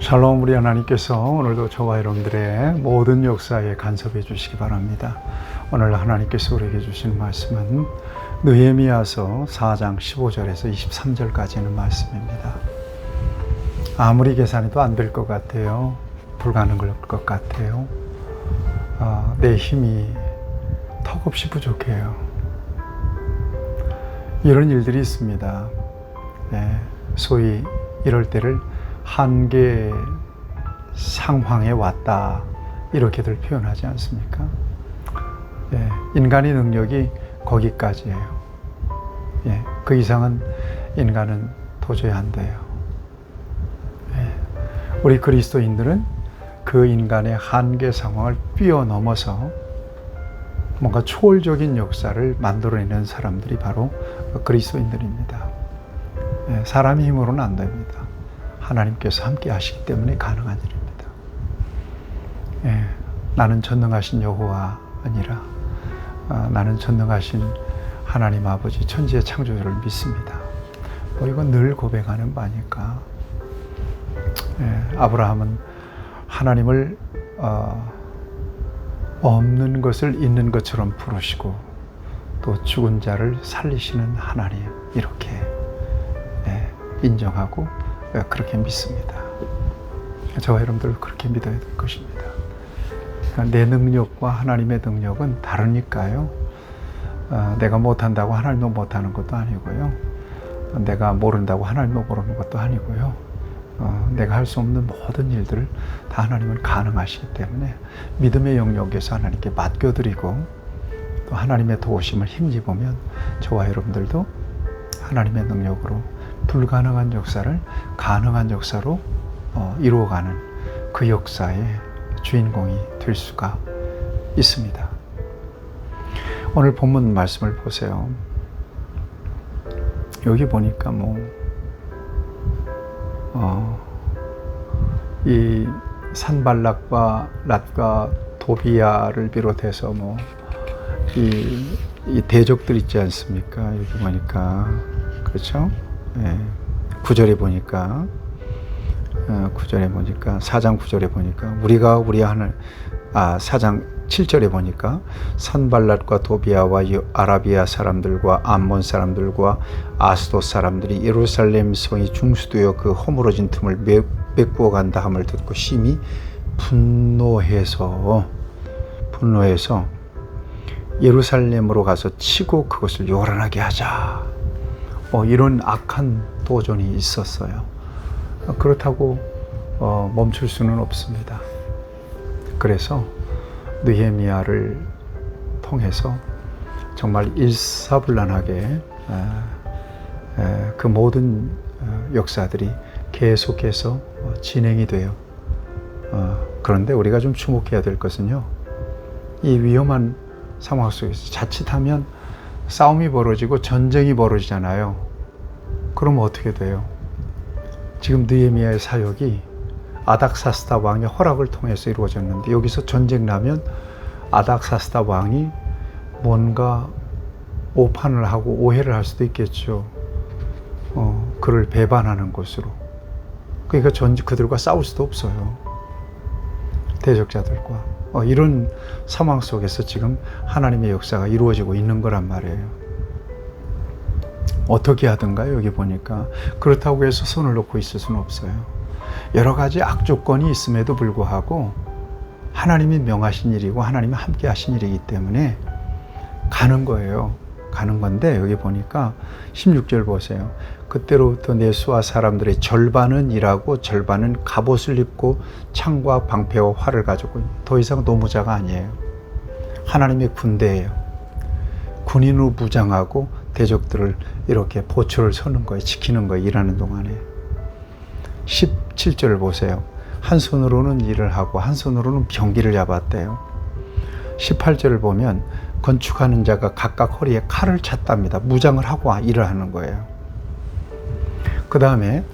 샬롬, 우리 하나님께서 오늘도 저와 여러분들의 모든 역사에 간섭해 주시기 바랍니다. 오늘 하나님께서 우리에게 주신 말씀은 느헤미야서 4장 15절에서 23절까지는 말씀입니다. 아무리 계산해도 안 될 것 같아요. 불가능할 것 같아요. 내 힘이 턱없이 부족해요. 이런 일들이 있습니다. 소위 이럴 때를 한계 상황에 왔다, 이렇게들 표현하지 않습니까? 인간의 능력이 거기까지예요. 그 이상은 인간은 도저히 안 돼요. 우리 그리스도인들은 그 인간의 한계 상황을 뛰어넘어서 뭔가 초월적인 역사를 만들어내는 사람들이 바로 그리스도인들입니다. 사람의 힘으로는 안 됩니다. 하나님께서 함께 하시기 때문에 가능한 일입니다. 나는 전능하신 여호와 아니라 나는 전능하신 하나님 아버지 천지의 창조주를 믿습니다. 이건 늘 고백하는 바니까. 아브라함은 하나님을 없는 것을 있는 것처럼 부르시고 또 죽은 자를 살리시는 하나님, 이렇게 인정하고 그렇게 믿습니다. 저와 여러분들 그렇게 믿어야 될 것입니다. 내 능력과 하나님의 능력은 다르니까요. 내가 못한다고 하나님도 못하는 것도 아니고요. 내가 모른다고 하나님도 모르는 것도 아니고요. 내가 할 수 없는 모든 일들을 다 하나님은 가능하시기 때문에 믿음의 영역에서 하나님께 맡겨드리고 또 하나님의 도우심을 힘입으면 저와 여러분들도 하나님의 능력으로 불가능한 역사를 가능한 역사로 이루어가는 그 역사의 주인공이 될 수가 있습니다. 오늘 본문 말씀을 보세요. 여기 보니까 이 산발락과 랏과 도비야를 비롯해서 이 대적들 있지 않습니까? 여기 보니까 그렇죠? 9절에 보니까 4장 9절에 보니까 우리 하늘 4장 7절에 보니까 산발랏과 도비야와 아라비아 사람들과 암몬 사람들과 아스돗 사람들이 예루살렘 성이 중수되어 그 허물어진 틈을 메꾸어 간다 함을 듣고 심히 분노해서 예루살렘으로 가서 치고 그것을 요란하게 하자. 이런 악한 도전이 있었어요. 그렇다고 멈출 수는 없습니다. 그래서 느헤미야를 통해서 정말 일사불란하게 그 모든 역사들이 계속해서 진행이 돼요. 그런데 우리가 좀 주목해야 될 것은요, 이 위험한 상황 속에서 자칫하면 싸움이 벌어지고 전쟁이 벌어지잖아요. 그럼 어떻게 돼요? 지금 느헤미야의 사역이 아닥사스다 왕의 허락을 통해서 이루어졌는데 여기서 전쟁 나면 아닥사스다 왕이 뭔가 오판을 하고 오해를 할 수도 있겠죠. 그를 배반하는 것으로. 그러니까 그들과 싸울 수도 없어요. 대적자들과. 이런 상황 속에서 지금 하나님의 역사가 이루어지고 있는 거란 말이에요. 어떻게 하든가요? 여기 보니까. 그렇다고 해서 손을 놓고 있을 수는 없어요. 여러 가지 악조건이 있음에도 불구하고 하나님이 명하신 일이고 하나님이 함께 하신 일이기 때문에 가는 거예요. 가는 건데 여기 보니까 16절 보세요. 그때로부터 내수와 사람들의 절반은 일하고 절반은 갑옷을 입고 창과 방패와 활을 가지고, 더 이상 노무자가 아니에요. 하나님의 군대예요. 군인으로 무장하고 대적들을 이렇게 보초를 서는 거예요. 지키는 거예요. 일하는 동안에. 17절을 보세요. 한 손으로는 일을 하고 한 손으로는 병기를 잡았대요. 18절을 보면 건축하는 자가 각각 허리에 칼을 찼답니다. 무장을 하고 일을 하는 거예요. 그 다음에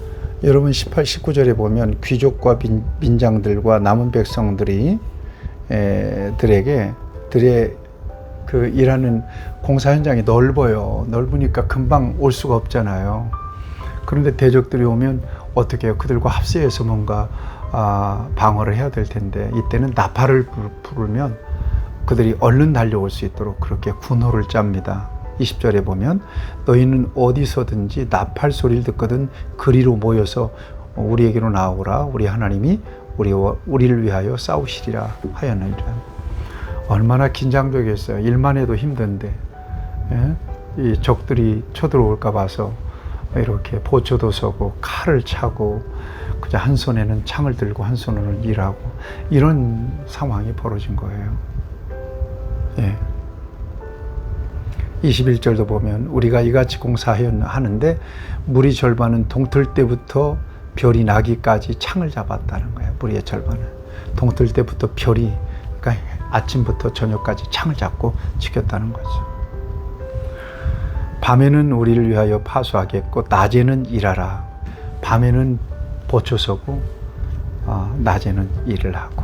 여러분 18, 19절에 보면 귀족과 민장들과 남은 백성들이 들의 그 일하는 공사 현장이 넓어요. 넓으니까 금방 올 수가 없잖아요. 그런데 대적들이 오면 어떻게 해요? 그들과 합세해서 뭔가 방어를 해야 될 텐데, 이때는 나팔을 부르면 그들이 얼른 달려올 수 있도록 그렇게 군호를 짭니다. 20절에 보면 너희는 어디서든지 나팔 소리를 듣거든 그리로 모여서 우리에게로 나오라. 우리 하나님이 우리를 위하여 싸우시리라 하였느니라. 얼마나 긴장되겠어요. 일만 해도 힘든데, 예? 이 적들이 쳐들어올까 봐서 이렇게 보초도 서고 칼을 차고 그저 한 손에는 창을 들고 한 손으로는 일하고 이런 상황이 벌어진 거예요. 예. 21절도 보면 우리가 이같이 공사하는데 무리 절반은 동틀 때부터 별이 나기까지 창을 잡았다는 거예요. 무리의 절반은 동틀 때부터 별이, 그러니까 아침부터 저녁까지 창을 잡고 지켰다는 거죠. 밤에는 우리를 위하여 파수하겠고 낮에는 일하라. 밤에는 보초 서고 낮에는 일을 하고.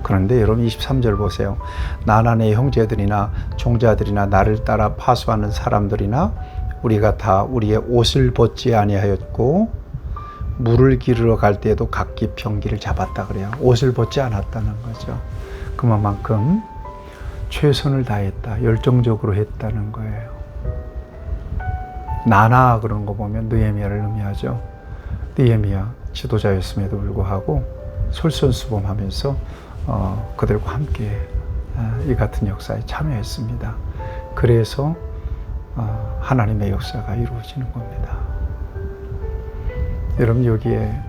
그런데 여러분 23절 보세요. 나나 내 형제들이나 종자들이나 나를 따라 파수하는 사람들이나 우리가 다 우리의 옷을 벗지 아니하였고 물을 기르러 갈 때에도 각기 병기를 잡았다 그래요. 옷을 벗지 않았다는 거죠. 그만큼 최선을 다했다. 열정적으로 했다는 거예요. 나나 그런 거 보면 느헤미야를 의미하죠. 느헤미야 지도자였음에도 불구하고 솔선수범하면서 그들과 함께 이 같은 역사에 참여했습니다. 그래서 하나님의 역사가 이루어지는 겁니다. 여러분 여기에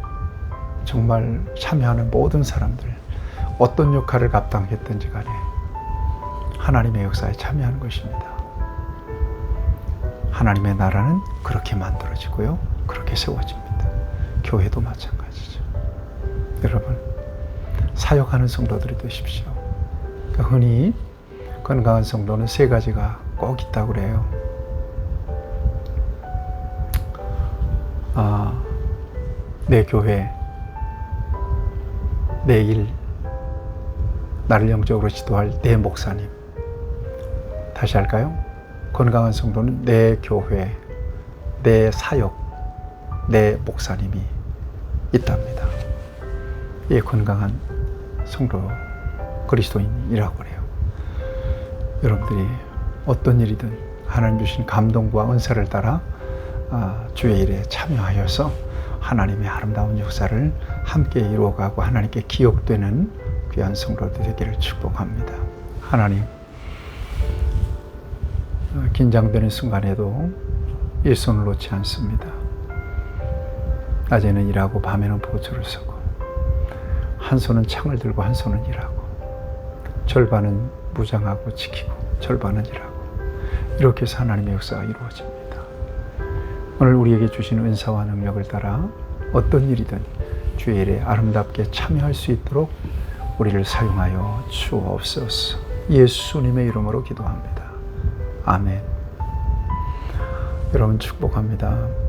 정말 참여하는 모든 사람들 어떤 역할을 감당했든지 간에 하나님의 역사에 참여하는 것입니다. 하나님의 나라는 그렇게 만들어지고요. 그렇게 세워집니다. 교회도 마찬가지죠. 여러분 사역하는 성도들이 되십시오. 그러니까 흔히 건강한 성도는 세 가지가 꼭 있다고 그래요. 내 교회, 내 일, 나를 영적으로 지도할 내 목사님. 다시 할까요? 건강한 성도는 내 교회, 내 사역, 내 목사님이 있답니다. 이 건강한 성도 그리스도인이라고 그래요. 여러분들이 어떤 일이든 하나님 주신 감동과 은사를 따라 주의 일에 참여하여서 하나님의 아름다운 역사를 함께 이루어가고 하나님께 기억되는 귀한 성도들 되기를 축복합니다. 하나님, 긴장되는 순간에도 일손을 놓지 않습니다. 낮에는 일하고 밤에는 보초를 서고 한 손은 창을 들고 한 손은 일하고 절반은 무장하고 지키고 절반은 일하고 이렇게 해서 하나님의 역사가 이루어집니다. 오늘 우리에게 주신 은사와 능력을 따라 어떤 일이든 주의 일에 아름답게 참여할 수 있도록 우리를 사용하여 주옵소서. 예수님의 이름으로 기도합니다. 아멘. 여러분 축복합니다.